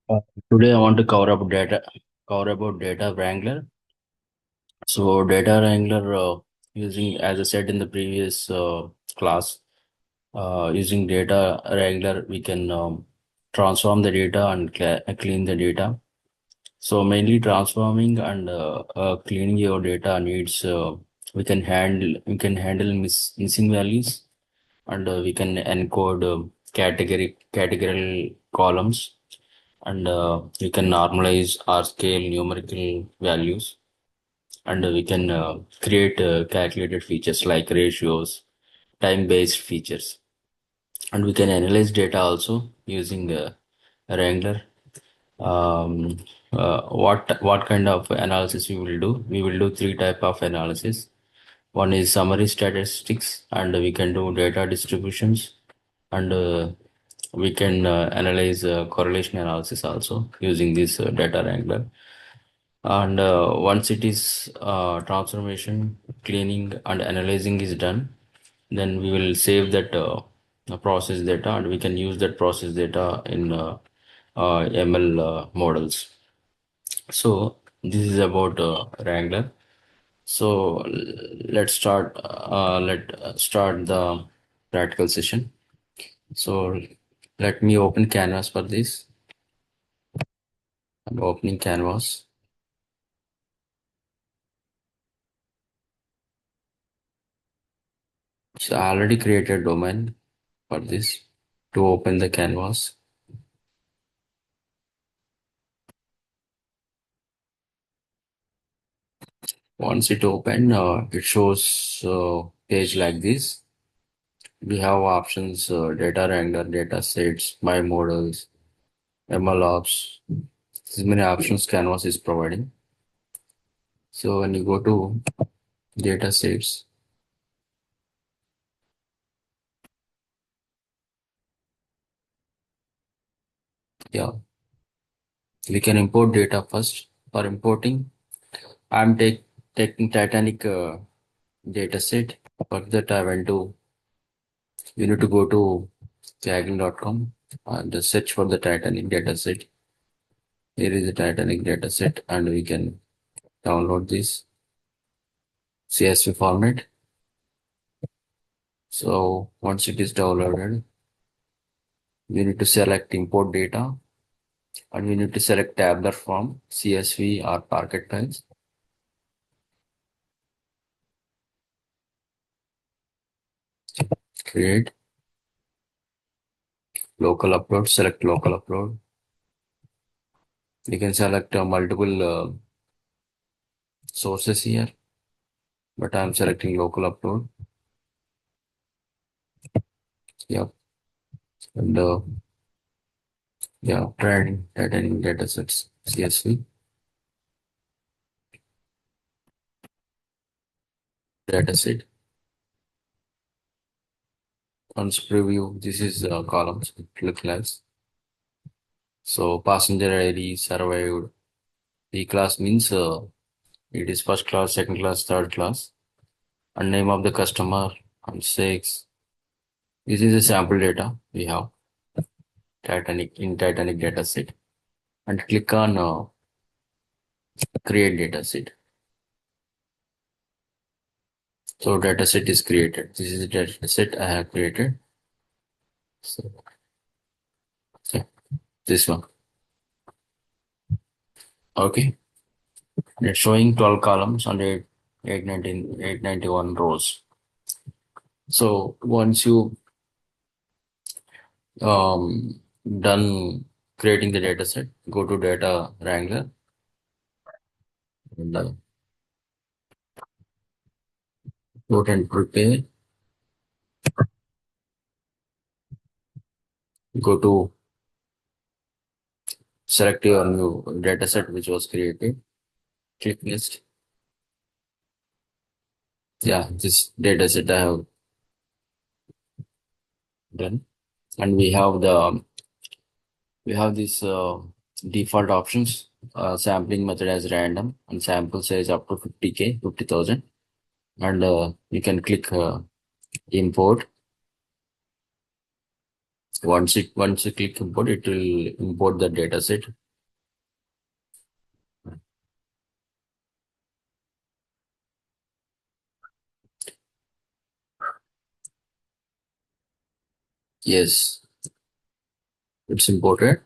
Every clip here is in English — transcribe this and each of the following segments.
Uh, Today I want to cover about data Wrangler. So data Wrangler, using, as I said in the previous class, using data Wrangler, we can transform the data and clean the data. So mainly transforming and cleaning your data needs, we can handle missing values, and we can encode categorical columns, and we can normalize or scale numerical values, and we can create calculated features like ratios, time-based features, and we can analyze data also using Wrangler. um, what kind of analysis we will do? We will do three type of analysis. One is summary statistics, and we can do data distributions, and we can analyze correlation analysis also using this data wrangler. And once it is transformation, cleaning, and analyzing is done, then we will save that process data, and we can use that process data in ML models. So this is about Wrangler. So let's start the practical session. So let me open Canvas for this. I'm opening Canvas. So I already created domain for this to open the Canvas. Once it open, it shows page like this. We have options: data wrangler, data sets, my models, ML ops. This many options Canvas is providing. So when you go to data sets, yeah, we can import data first. For importing, I'm taking Titanic data set. For that, I went to you need to go to Kaggle.com and search for the Titanic data set. Here is the Titanic data set, and we can download this CSV format. So once it is downloaded, we need to select import data, and we need to select tabular form, CSV or Parquet files. Create local upload, select local upload. You can select multiple sources here, but I'm selecting local upload. Yep. And yeah, training data sets, CSV, data set. Once preview, this is columns, it looks like. So passenger ID survived. E class means it is first class, second class, third class, and name of the customer and six. This is the sample data we have Titanic data set, and click on create data set. So data set is created. This is the data set I have created. So yeah, this one. Okay. It's showing 12 columns and 891 rows. So once you um done creating the data set, go to data wrangler, and go and prepare. Go to select your new data set which was created. Click next. Yeah, this data set I have done, and we have this default options. Sampling method as random, and sample size up to 50K, 50,000, and you can click import. Once you click import, it will import the dataset. Yes, it's imported.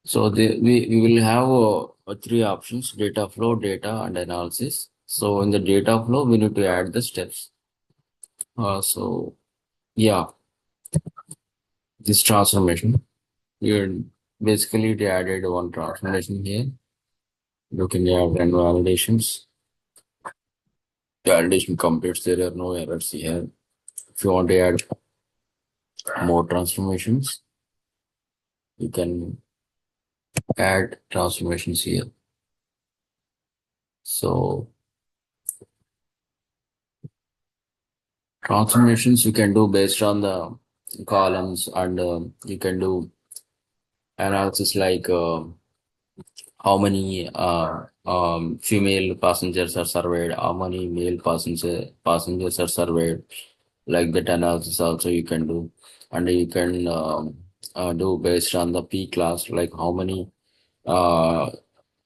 So we will have three options: data flow, data, and analysis. So in the data flow, we need to add the steps. So yeah, this transformation. You basically they added one transformation here. Looking at run validations. Validation completes. There are no errors here. If you want to add more transformations, you can add transformations here. So transformations you can do based on the columns, and you can do analysis like how many female passengers are surveyed, how many male passengers are surveyed. Like that analysis also you can do, and you can do based on the P class, like uh,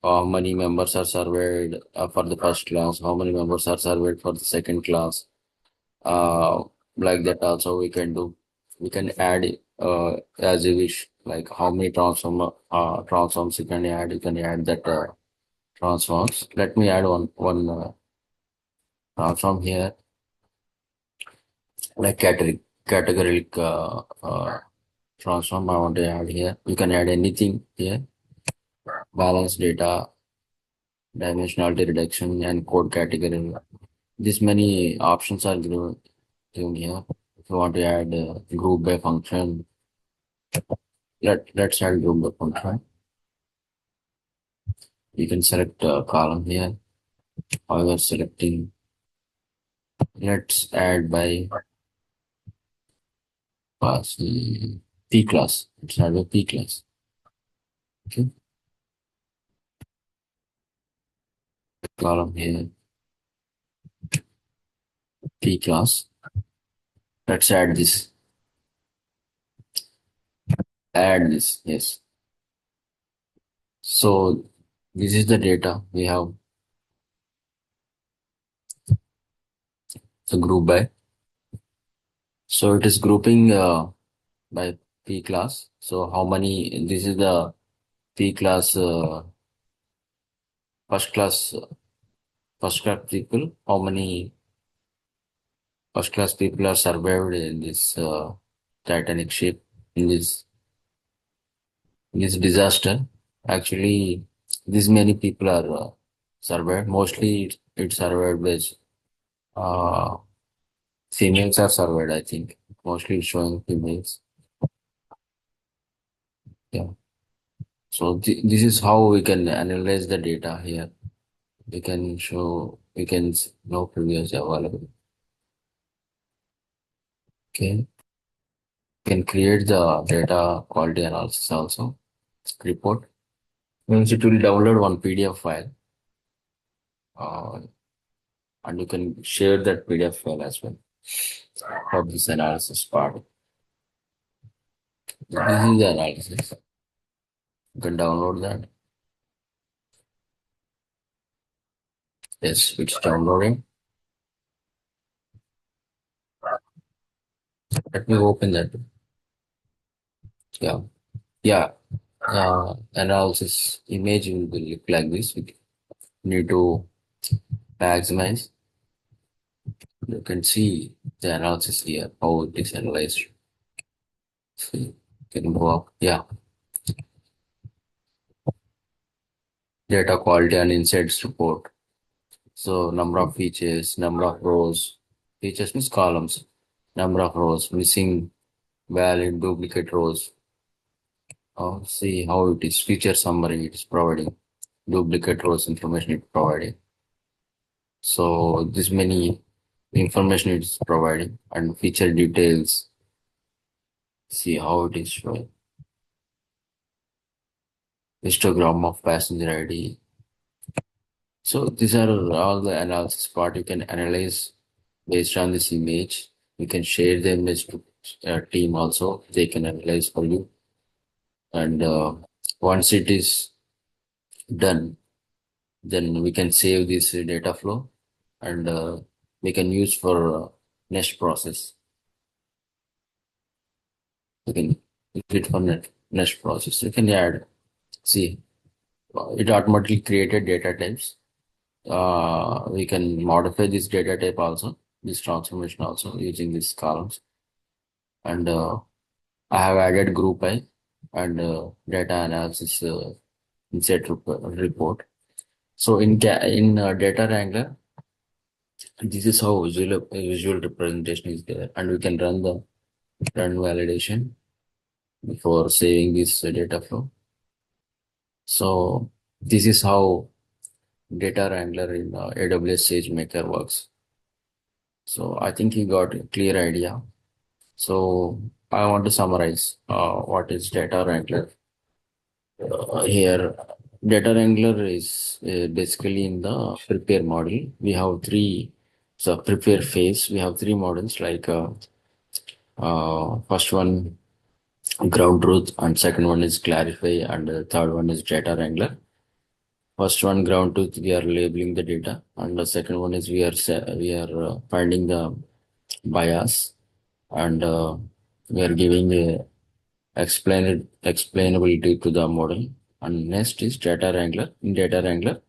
how many members are surveyed for the first class, how many members are surveyed for the second class. Uh, like that also we can do. We can add as you wish, like how many transforms you can add. You can add that transforms. Let me add one transform here, like category transform I want to add here. You can add anything here. Balance data, dimensionality reduction, and code category. This many options are given here. If you want to add group by function, let's add group by function. You can select a column here. However, selecting, let's add by class, P class. Let's add by P class. Okay, column here, P class. Let's add this. Add this. Yes. So this is the data we have. The group by. So it is grouping by P class. So how many? This is the P class, first class, first class people. How many first class people are survived in this Titanic ship, in this disaster? Actually, this many people are survived. Mostly it survived with uh, females are survived. I think mostly it's showing females. Yeah. So this is how we can analyze the data here. We can show, we can know previous available. Okay. We can create the data quality analysis also report. Means it will download one PDF file, uh, and you can share that PDF file as well for this analysis part. This is the analysis. You can download that. Yes, it's downloading. Let me open that. Yeah. Yeah. Analysis image will look like this. We need to maximize. You can see the analysis here, how it is analyzed. See, can go up. Yeah. Data quality and insights report. So number of features, number of rows. Features means columns. Number of rows, missing, valid, duplicate rows. See how it is. Feature summary it is providing. Duplicate rows information it providing. So this many information it is providing, and feature details. See how it is showing. Histogram of passenger ID. So these are all the analysis part. You can analyze based on this image. You can share the image to team also. They can analyze for you. And once it is done, then we can save this data flow and we can use for next process. We can use it for next process. You can add, see, it automatically created data types. We can modify this data type also, this transformation also using these columns. And I have added group I and data analysis inside report. So in data wrangler, this is how visual representation is there, and we can run the run validation before saving this data flow. So this is how data wrangler in AWS SageMaker works. So I think you got a clear idea. So I want to summarize what is data wrangler. Here, data wrangler is basically in the prepare model. We have three, so prepare phase. We have three models like first one ground truth, and second one is clarify, and the third one is data wrangler. First one ground truth, we are labeling the data, and the second one is we are finding the bias, and we are giving a explainability to the model. And next is data wrangler. In data wrangler,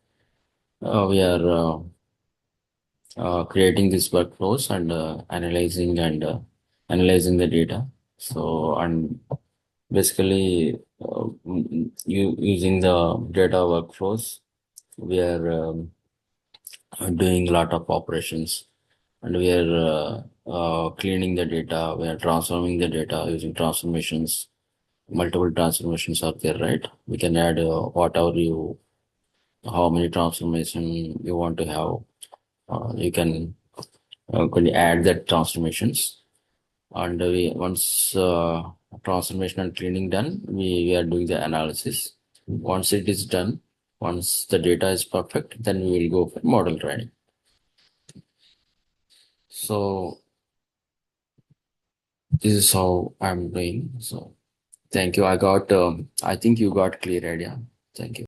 we are creating these workflows and analyzing the data. So and basically using the data workflows, we are doing a lot of operations, and we are cleaning the data. We are transforming the data using transformations. Multiple transformations are there, right? We can add whatever you, how many transformation you want to have. You can add that transformations, and once transformation and cleaning done, we are doing the analysis. Once it is done, once the data is perfect, then we will go for model training. So this is how I'm doing. So thank you. I think you got clear idea. Thank you.